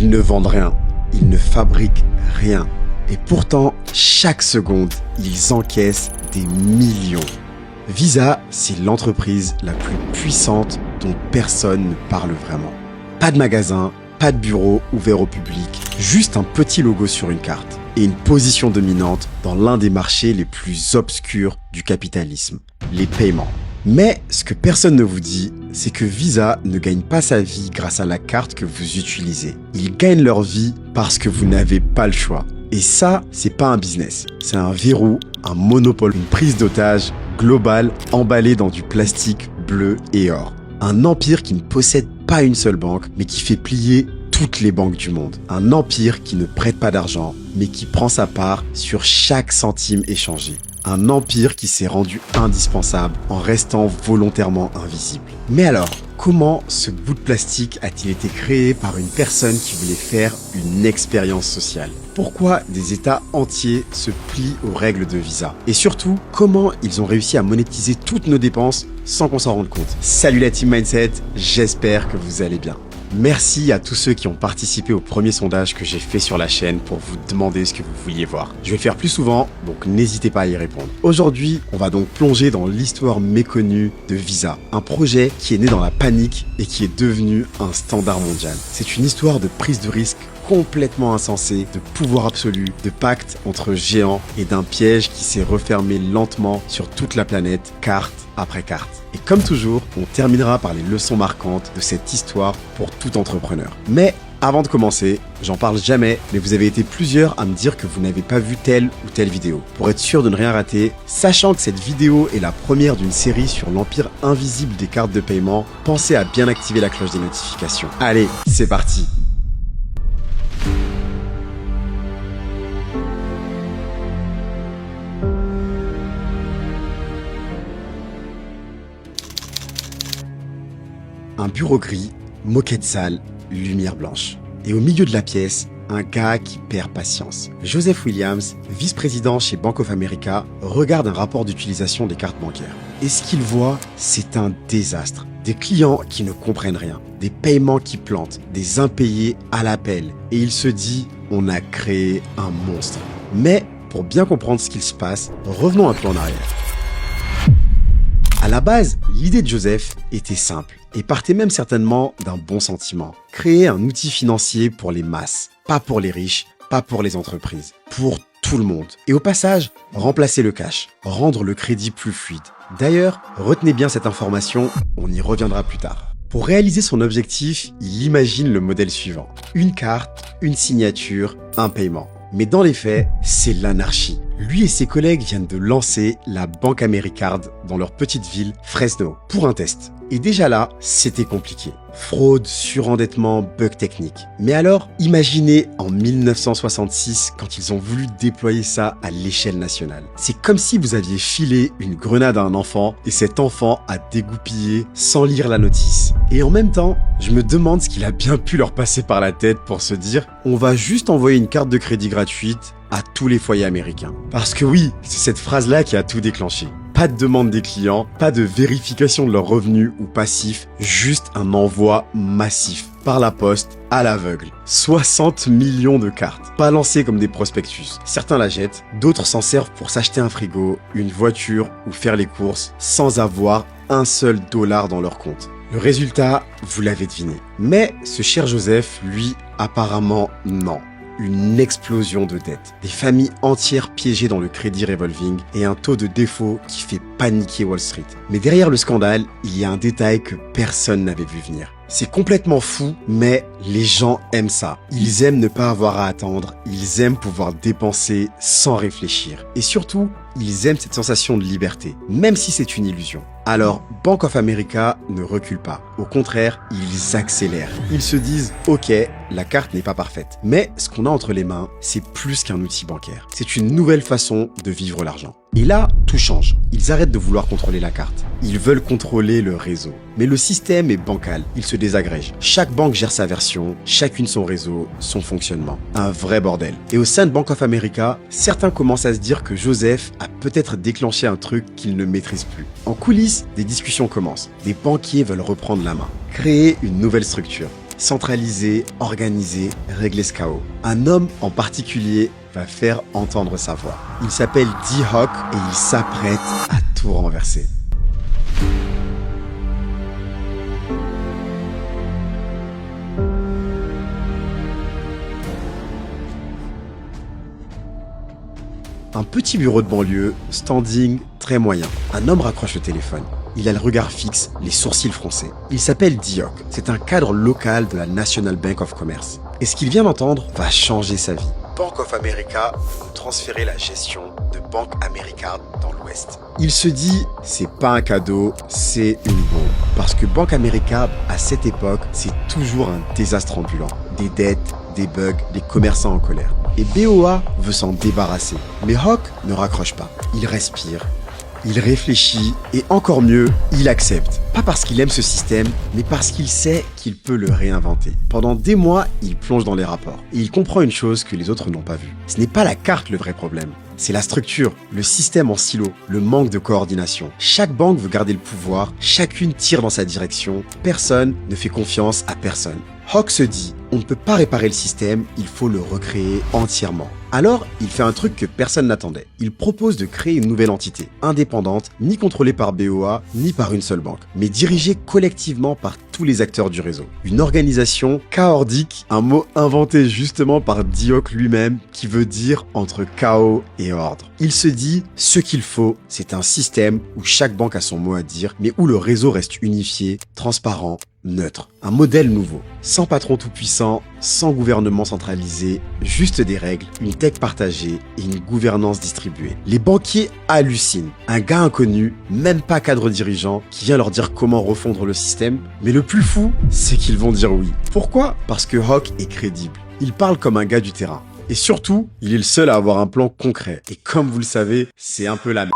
Ils ne vendent rien, ils ne fabriquent rien. Et pourtant, chaque seconde, ils encaissent des millions. Visa, c'est l'entreprise la plus puissante dont personne ne parle vraiment. Pas de magasin, pas de bureau ouvert au public, juste un petit logo sur une carte et une position dominante dans l'un des marchés les plus obscurs du capitalisme, les paiements. Mais ce que personne ne vous dit, c'est que Visa ne gagne pas sa vie grâce à la carte que vous utilisez. Ils gagnent leur vie parce que vous n'avez pas le choix. Et ça, c'est pas un business, c'est un verrou, un monopole, une prise d'otage globale emballée dans du plastique bleu et or. Un empire qui ne possède pas une seule banque, mais qui fait plier toutes les banques du monde. Un empire qui ne prête pas d'argent, mais qui prend sa part sur chaque centime échangé. Un empire qui s'est rendu indispensable en restant volontairement invisible. Mais alors, comment ce bout de plastique a-t-il été créé par une personne qui voulait faire une expérience sociale? Pourquoi des États entiers se plient aux règles de Visa? Et surtout, comment ils ont réussi à monétiser toutes nos dépenses sans qu'on s'en rende compte? Salut la team Mindset, j'espère que vous allez bien. Merci à tous ceux qui ont participé au premier sondage que j'ai fait sur la chaîne pour vous demander ce que vous vouliez voir. Je vais le faire plus souvent, donc n'hésitez pas à y répondre. Aujourd'hui, on va donc plonger dans l'histoire méconnue de Visa, un projet qui est né dans la panique et qui est devenu un standard mondial. C'est une histoire de prise de risque complètement insensé, de pouvoir absolu, de pacte entre géants et d'un piège qui s'est refermé lentement sur toute la planète, carte après carte. Et comme toujours, on terminera par les leçons marquantes de cette histoire pour tout entrepreneur. Mais avant de commencer, j'en parle jamais, mais vous avez été plusieurs à me dire que vous n'avez pas vu telle ou telle vidéo. Pour être sûr de ne rien rater, sachant que cette vidéo est la première d'une série sur l'empire invisible des cartes de paiement, pensez à bien activer la cloche des notifications. Allez, c'est parti! Un bureau gris, moquette sale, lumière blanche. Et au milieu de la pièce, un gars qui perd patience. Joseph Williams, vice-président chez Bank of America, regarde un rapport d'utilisation des cartes bancaires. Et ce qu'il voit, c'est un désastre. Des clients qui ne comprennent rien, des paiements qui plantent, des impayés à l'appel. Et il se dit, on a créé un monstre. Mais pour bien comprendre ce qu'il se passe, revenons un peu en arrière. À la base, l'idée de Joseph était simple et partait même certainement d'un bon sentiment. Créer un outil financier pour les masses, pas pour les riches, pas pour les entreprises, pour tout le monde. Et au passage, remplacer le cash, rendre le crédit plus fluide. D'ailleurs, retenez bien cette information, on y reviendra plus tard. Pour réaliser son objectif, il imagine le modèle suivant. Une carte, une signature, un paiement. Mais dans les faits, c'est l'anarchie. Lui et ses collègues viennent de lancer la Bank Americard dans leur petite ville, Fresno, pour un test. Et déjà là, c'était compliqué. Fraude, surendettement, bugs techniques. Mais alors, imaginez en 1966 quand ils ont voulu déployer ça à l'échelle nationale. C'est comme si vous aviez filé une grenade à un enfant et cet enfant a dégoupillé sans lire la notice. Et en même temps, je me demande ce qu'il a bien pu leur passer par la tête pour se dire « on va juste envoyer une carte de crédit gratuite à tous les foyers américains ». Parce que oui, c'est cette phrase-là qui a tout déclenché. Pas de demande des clients, pas de vérification de leurs revenus ou passifs, juste un envoi massif par la poste à l'aveugle. 60 millions de cartes, balancées comme des prospectus. Certains la jettent, d'autres s'en servent pour s'acheter un frigo, une voiture ou faire les courses sans avoir un seul dollar dans leur compte. Le résultat, vous l'avez deviné. Mais ce cher Joseph, lui, apparemment non. Une explosion de dettes, des familles entières piégées dans le crédit revolving et un taux de défaut qui fait paniquer Wall Street. Mais derrière le scandale, il y a un détail que personne n'avait vu venir. C'est complètement fou, mais les gens aiment ça. Ils aiment ne pas avoir à attendre, ils aiment pouvoir dépenser sans réfléchir. Et surtout, ils aiment cette sensation de liberté, même si c'est une illusion. Alors, Bank of America ne recule pas. Au contraire, ils accélèrent. Ils se disent « Ok, la carte n'est pas parfaite. » Mais ce qu'on a entre les mains, c'est plus qu'un outil bancaire. C'est une nouvelle façon de vivre l'argent. Et là, tout change. Ils arrêtent de vouloir contrôler la carte. Ils veulent contrôler le réseau. Mais le système est bancal. Il se désagrège. Chaque banque gère sa version, chacune son réseau, son fonctionnement. Un vrai bordel. Et au sein de Bank of America, certains commencent à se dire que Joseph a peut-être déclenché un truc qu'il ne maîtrise plus. En coulisses, des discussions commencent. Des banquiers veulent reprendre la main, créer une nouvelle structure. Centraliser, organiser, régler ce chaos. Un homme en particulier va faire entendre sa voix. Il s'appelle D-Hawk et il s'apprête à tout renverser. Un petit bureau de banlieue, standing très moyen. Un homme raccroche le téléphone. Il a le regard fixe, les sourcils froncés. Il s'appelle D-Hawk. C'est un cadre local de la National Bank of Commerce. Et ce qu'il vient d'entendre va changer sa vie. Bank of America veut transférer la gestion de Bank America dans l'Ouest. Il se dit, c'est pas un cadeau, c'est une bombe. Parce que Bank America, à cette époque, c'est toujours un désastre ambulant. Des dettes, des bugs, des commerçants en colère. Et BOA veut s'en débarrasser. Mais Hawk ne raccroche pas. Il respire, il réfléchit et encore mieux, il accepte. Pas parce qu'il aime ce système, mais parce qu'il sait qu'il peut le réinventer. Pendant des mois, il plonge dans les rapports. Et il comprend une chose que les autres n'ont pas vue. Ce n'est pas la carte le vrai problème. C'est la structure, le système en silo, le manque de coordination. Chaque banque veut garder le pouvoir, chacune tire dans sa direction, personne ne fait confiance à personne. Hawk se dit, on ne peut pas réparer le système, il faut le recréer entièrement. Alors, il fait un truc que personne n'attendait. Il propose de créer une nouvelle entité, indépendante, ni contrôlée par BOA, ni par une seule banque, mais dirigée collectivement par tous les acteurs du réseau. Une organisation chaotique, un mot inventé justement par D-Hawk lui-même, qui veut dire entre chaos et ordre. Il se dit, ce qu'il faut, c'est un système où chaque banque a son mot à dire, mais où le réseau reste unifié, transparent, neutre. Un modèle nouveau. Sans patron tout-puissant, sans gouvernement centralisé, juste des règles, une tech partagée et une gouvernance distribuée. Les banquiers hallucinent. Un gars inconnu, même pas cadre dirigeant, qui vient leur dire comment refondre le système. Mais le plus fou, c'est qu'ils vont dire oui. Pourquoi ? Parce que Hawk est crédible. Il parle comme un gars du terrain. Et surtout, il est le seul à avoir un plan concret. Et comme vous le savez, c'est un peu la merde.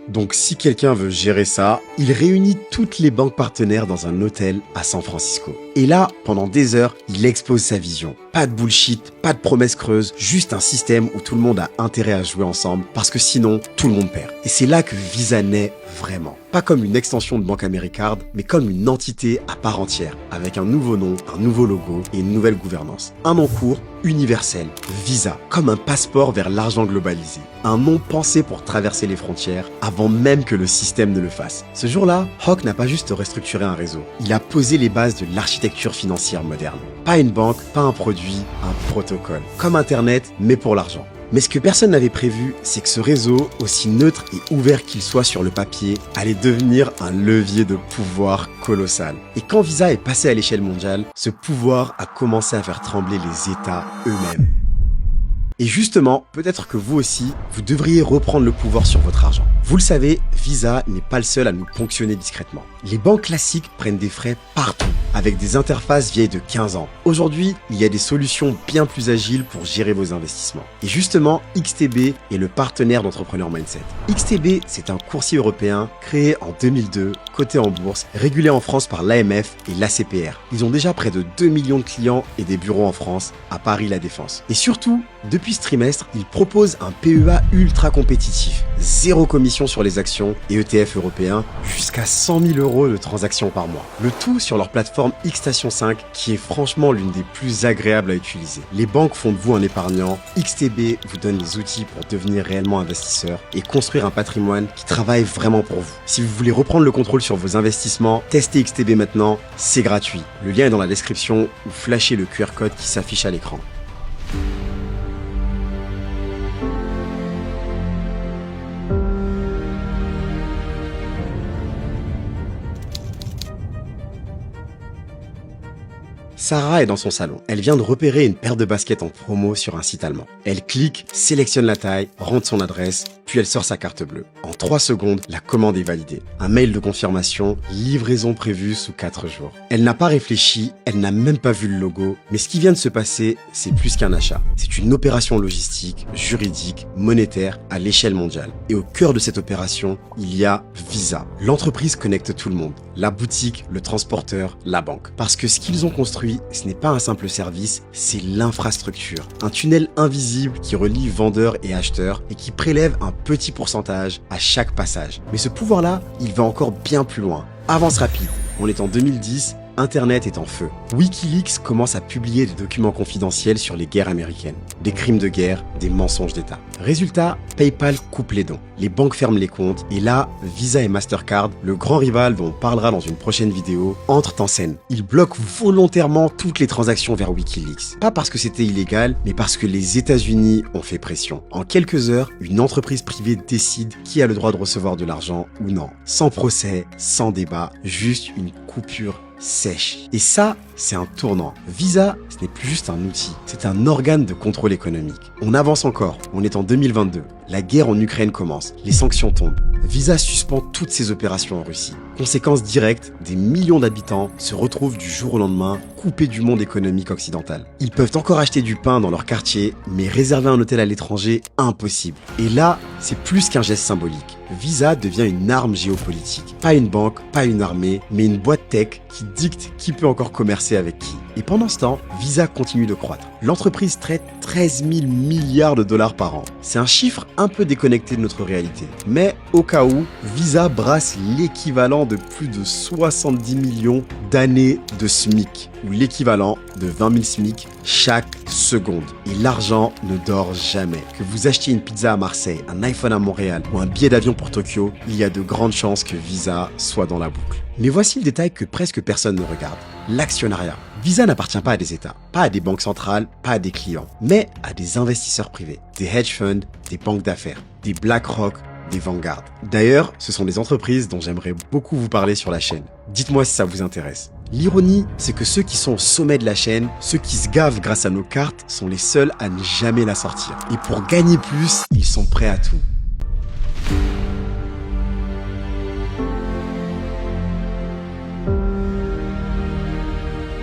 Donc si quelqu'un veut gérer ça, il réunit toutes les banques partenaires dans un hôtel à San Francisco. Et là, pendant des heures, il expose sa vision. Pas de bullshit, pas de promesses creuses, juste un système où tout le monde a intérêt à jouer ensemble, parce que sinon, tout le monde perd. Et c'est là que Visa naît vraiment. Pas comme une extension de Bank America, mais comme une entité à part entière, avec un nouveau nom, un nouveau logo et une nouvelle gouvernance. Un nom court, universel, Visa, comme un passeport vers l'argent globalisé. Un nom pensé pour traverser les frontières, avant même que le système ne le fasse. Ce jour-là, Hawk n'a pas juste restructuré un réseau, il a posé les bases de l'architecture financière moderne. Pas une banque, pas un produit, un protocole. Comme Internet, mais pour l'argent. Mais ce que personne n'avait prévu, c'est que ce réseau, aussi neutre et ouvert qu'il soit sur le papier, allait devenir un levier de pouvoir colossal. Et quand Visa est passé à l'échelle mondiale, ce pouvoir a commencé à faire trembler les États eux-mêmes. Et justement, peut-être que vous aussi, vous devriez reprendre le pouvoir sur votre argent. Vous le savez, Visa n'est pas le seul à nous ponctionner discrètement. Les banques classiques prennent des frais partout, avec des interfaces vieilles de 15 ans. Aujourd'hui, il y a des solutions bien plus agiles pour gérer vos investissements. Et justement, XTB est le partenaire d'Entrepreneur Mindset. XTB, c'est un courtier européen créé en 2002, coté en bourse, régulé en France par l'AMF et l'ACPR. Ils ont déjà près de 2 millions de clients et des bureaux en France, à Paris La Défense. Et surtout, depuis ce trimestre, ils proposent un PEA ultra compétitif. Zéro commission sur les actions et ETF européens, jusqu'à 100 000 € de transactions par mois. Le tout sur leur plateforme Xstation 5, qui est franchement l'une des plus agréables à utiliser. Les banques font de vous un épargnant, XTB vous donne les outils pour devenir réellement investisseur et construire un patrimoine qui travaille vraiment pour vous. Si vous voulez reprendre le contrôle sur vos investissements, testez XTB maintenant, c'est gratuit. Le lien est dans la description ou flashez le QR code qui s'affiche à l'écran. Sarah est dans son salon. Elle vient de repérer une paire de baskets en promo sur un site allemand. Elle clique, sélectionne la taille, rentre son adresse, puis elle sort sa carte bleue. En 3 secondes, la commande est validée. Un mail de confirmation, livraison prévue sous 4 jours. Elle n'a pas réfléchi, elle n'a même pas vu le logo, mais ce qui vient de se passer, c'est plus qu'un achat. C'est une opération logistique, juridique, monétaire, à l'échelle mondiale. Et au cœur de cette opération, il y a Visa. L'entreprise connecte tout le monde. La boutique, le transporteur, la banque. Parce que ce qu'ils ont construit, ce n'est pas un simple service, c'est l'infrastructure. Un tunnel invisible qui relie vendeurs et acheteurs et qui prélève un petit pourcentage à chaque passage. Mais ce pouvoir-là, il va encore bien plus loin. Avance rapide. On est en 2010 Internet est en feu. Wikileaks commence à publier des documents confidentiels sur les guerres américaines, des crimes de guerre, des mensonges d'État. Résultat, PayPal coupe les dons, les banques ferment les comptes, et là, Visa et Mastercard, le grand rival dont on parlera dans une prochaine vidéo, entrent en scène. Ils bloquent volontairement toutes les transactions vers Wikileaks. Pas parce que c'était illégal, mais parce que les États-Unis ont fait pression. En quelques heures, une entreprise privée décide qui a le droit de recevoir de l'argent ou non. Sans procès, sans débat, juste une coupure sèche. Et ça, c'est un tournant. Visa, ce n'est plus juste un outil, c'est un organe de contrôle économique. On avance encore, on est en 2022. La guerre en Ukraine commence, les sanctions tombent. Visa suspend toutes ses opérations en Russie. Conséquence directe, des millions d'habitants se retrouvent du jour au lendemain coupés du monde économique occidental. Ils peuvent encore acheter du pain dans leur quartier, mais réserver un hôtel à l'étranger, impossible. Et là, c'est plus qu'un geste symbolique. Visa devient une arme géopolitique. Pas une banque, pas une armée, mais une boîte tech qui dicte qui peut encore commercer avec qui. Et pendant ce temps, Visa continue de croître. L'entreprise traite 13 000 milliards de dollars par an. C'est un chiffre un peu déconnecté de notre réalité. Mais au cas où, Visa brasse l'équivalent de plus de 70 millions d'années de SMIC, ou l'équivalent de 20 000 SMIC chaque seconde. Et l'argent ne dort jamais. Que vous achetiez une pizza à Marseille, un iPhone à Montréal ou un billet d'avion pour Tokyo, il y a de grandes chances que Visa soit dans la boucle. Mais voici le détail que presque personne ne regarde. L'actionnariat. Visa n'appartient pas à des États, pas à des banques centrales, pas à des clients, mais à des investisseurs privés, des hedge funds, des banques d'affaires, des BlackRock, des Vanguard. D'ailleurs, ce sont des entreprises dont j'aimerais beaucoup vous parler sur la chaîne. Dites-moi si ça vous intéresse. L'ironie, c'est que ceux qui sont au sommet de la chaîne, ceux qui se gavent grâce à nos cartes, sont les seuls à ne jamais la sortir. Et pour gagner plus, ils sont prêts à tout.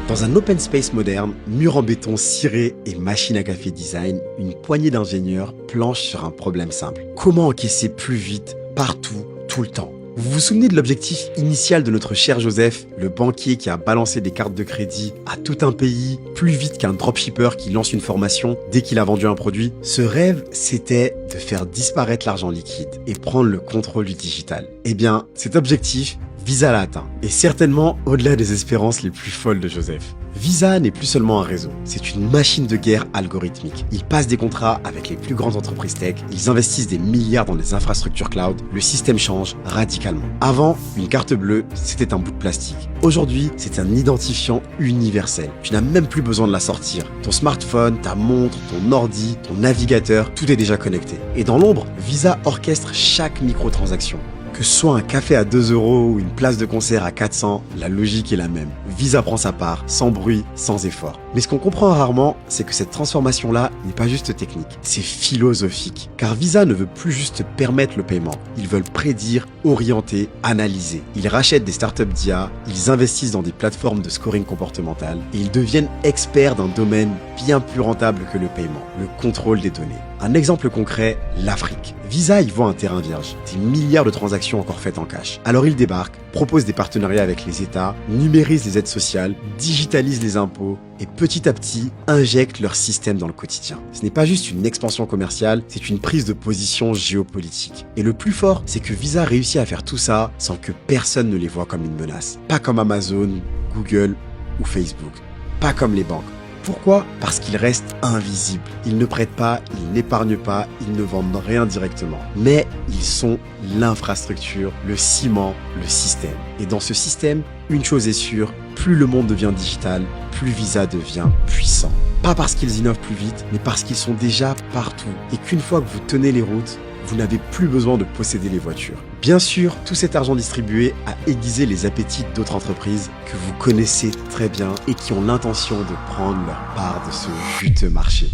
Dans un open space moderne, mur en béton ciré et machine à café design, une poignée d'ingénieurs planche sur un problème simple. Comment encaisser plus vite, partout, tout le temps? Vous vous souvenez de l'objectif initial de notre cher Joseph, le banquier qui a balancé des cartes de crédit à tout un pays plus vite qu'un dropshipper qui lance une formation dès qu'il a vendu un produit? Ce rêve, c'était de faire disparaître l'argent liquide et prendre le contrôle du digital. Eh bien, cet objectif, Visa l'a atteint, et certainement au-delà des espérances les plus folles de Joseph. Visa n'est plus seulement un réseau, c'est une machine de guerre algorithmique. Ils passent des contrats avec les plus grandes entreprises tech, ils investissent des milliards dans des infrastructures cloud, le système change radicalement. Avant, une carte bleue, c'était un bout de plastique. Aujourd'hui, c'est un identifiant universel. Tu n'as même plus besoin de la sortir. Ton smartphone, ta montre, ton ordi, ton navigateur, tout est déjà connecté. Et dans l'ombre, Visa orchestre chaque microtransaction. Que ce soit un café à 2 € ou une place de concert à 400, la logique est la même. Visa prend sa part, sans bruit, sans effort. Mais ce qu'on comprend rarement, c'est que cette transformation-là n'est pas juste technique, c'est philosophique. Car Visa ne veut plus juste permettre le paiement, ils veulent prédire, orienter, analyser. Ils rachètent des startups d'IA, ils investissent dans des plateformes de scoring comportemental et ils deviennent experts d'un domaine bien plus rentable que le paiement, le contrôle des données. Un exemple concret, l'Afrique. Visa y voit un terrain vierge, des milliards de transactions encore faites en cash. Alors ils débarquent, proposent des partenariats avec les États, numérisent les aides sociales, digitalisent les impôts et petit à petit injectent leur système dans le quotidien. Ce n'est pas juste une expansion commerciale, c'est une prise de position géopolitique. Et le plus fort, c'est que Visa réussit à faire tout ça sans que personne ne les voit comme une menace. Pas comme Amazon, Google ou Facebook. Pas comme les banques. Pourquoi? Parce qu'ils restent invisibles. Ils ne prêtent pas, ils n'épargnent pas, ils ne vendent rien directement. Mais ils sont l'infrastructure, le ciment, le système. Et dans ce système, une chose est sûre, plus le monde devient digital, plus Visa devient puissant. Pas parce qu'ils innovent plus vite, mais parce qu'ils sont déjà partout. Et qu'une fois que vous tenez les routes, vous n'avez plus besoin de posséder les voitures. Bien sûr, tout cet argent distribué a aiguisé les appétits d'autres entreprises que vous connaissez très bien et qui ont l'intention de prendre leur part de ce juteux marché.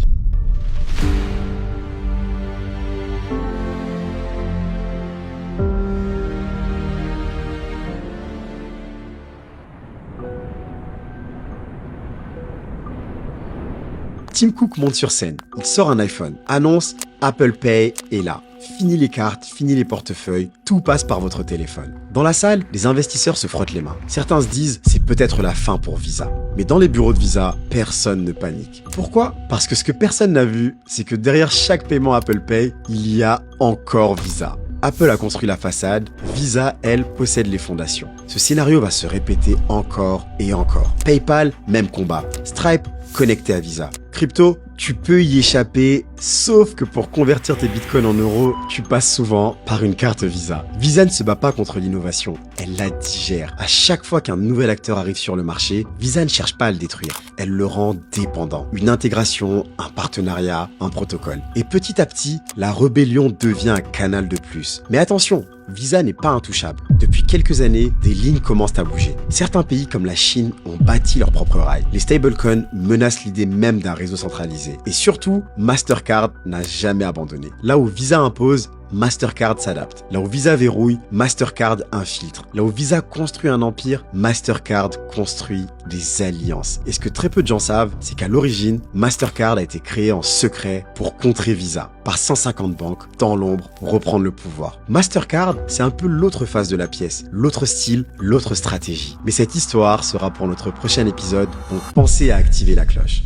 Tim Cook monte sur scène, il sort un iPhone, annonce Apple Pay est là. Fini les cartes, fini les portefeuilles, tout passe par votre téléphone. Dans la salle, les investisseurs se frottent les mains. Certains se disent c'est peut-être la fin pour Visa. Mais dans les bureaux de Visa, personne ne panique. Pourquoi? Parce que ce que personne n'a vu, c'est que derrière chaque paiement Apple Pay, il y a encore Visa. Apple a construit la façade, Visa, elle, possède les fondations. Ce scénario va se répéter encore et encore. PayPal, même combat. Stripe, connecté à Visa. Crypto, tu peux y échapper, sauf que pour convertir tes bitcoins en euros, tu passes souvent par une carte Visa. Visa ne se bat pas contre l'innovation, elle la digère. À chaque fois qu'un nouvel acteur arrive sur le marché, Visa ne cherche pas à le détruire, elle le rend dépendant. Une intégration, un partenariat, un protocole. Et petit à petit, la rébellion devient un canal de plus. Mais attention, Visa n'est pas intouchable. Depuis quelques années, des lignes commencent à bouger. Certains pays comme la Chine ont bâti leur propre rail. Les stablecoins menacent l'idée même d'un réseau centralisé. Et surtout, Mastercard n'a jamais abandonné. Là où Visa impose, Mastercard s'adapte. Là où Visa verrouille, Mastercard infiltre. Là où Visa construit un empire, Mastercard construit des alliances. Et ce que très peu de gens savent, c'est qu'à l'origine, Mastercard a été créé en secret pour contrer Visa, par 150 banques, dans l'ombre, pour reprendre le pouvoir. Mastercard, c'est un peu l'autre face de la pièce, l'autre style, l'autre stratégie. Mais cette histoire sera pour notre prochain épisode, donc pensez à activer la cloche.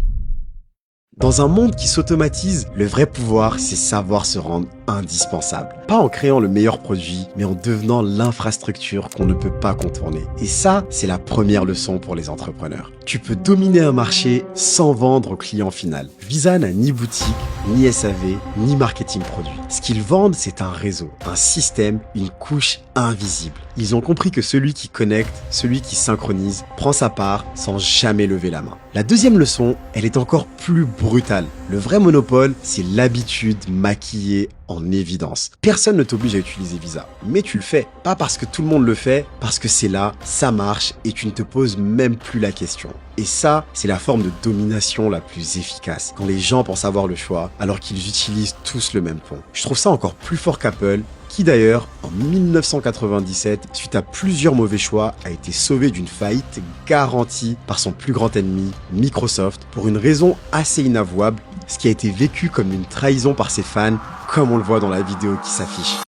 Dans un monde qui s'automatise, le vrai pouvoir, c'est savoir se rendre indispensable. Pas en créant le meilleur produit, mais en devenant l'infrastructure qu'on ne peut pas contourner. Et ça, c'est la première leçon pour les entrepreneurs. Tu peux dominer un marché sans vendre au client final. Visa n'a ni boutique, ni SAV, ni marketing produit. Ce qu'ils vendent, c'est un réseau, un système, une couche invisible. Ils ont compris que celui qui connecte, celui qui synchronise, prend sa part sans jamais lever la main. La deuxième leçon, elle est encore plus brutale. Le vrai monopole, c'est l'habitude maquillée en évidence. Personne ne t'oblige à utiliser Visa, mais tu le fais. Pas parce que tout le monde le fait, parce que c'est là, ça marche et tu ne te poses même plus la question. Et ça, c'est la forme de domination la plus efficace, quand les gens pensent avoir le choix, alors qu'ils utilisent tous le même pont. Je trouve ça encore plus fort qu'Apple, qui d'ailleurs, en 1997, suite à plusieurs mauvais choix, a été sauvé d'une faillite garantie par son plus grand ennemi, Microsoft, pour une raison assez inavouable, ce qui a été vécu comme une trahison par ses fans, comme on le voit dans la vidéo qui s'affiche.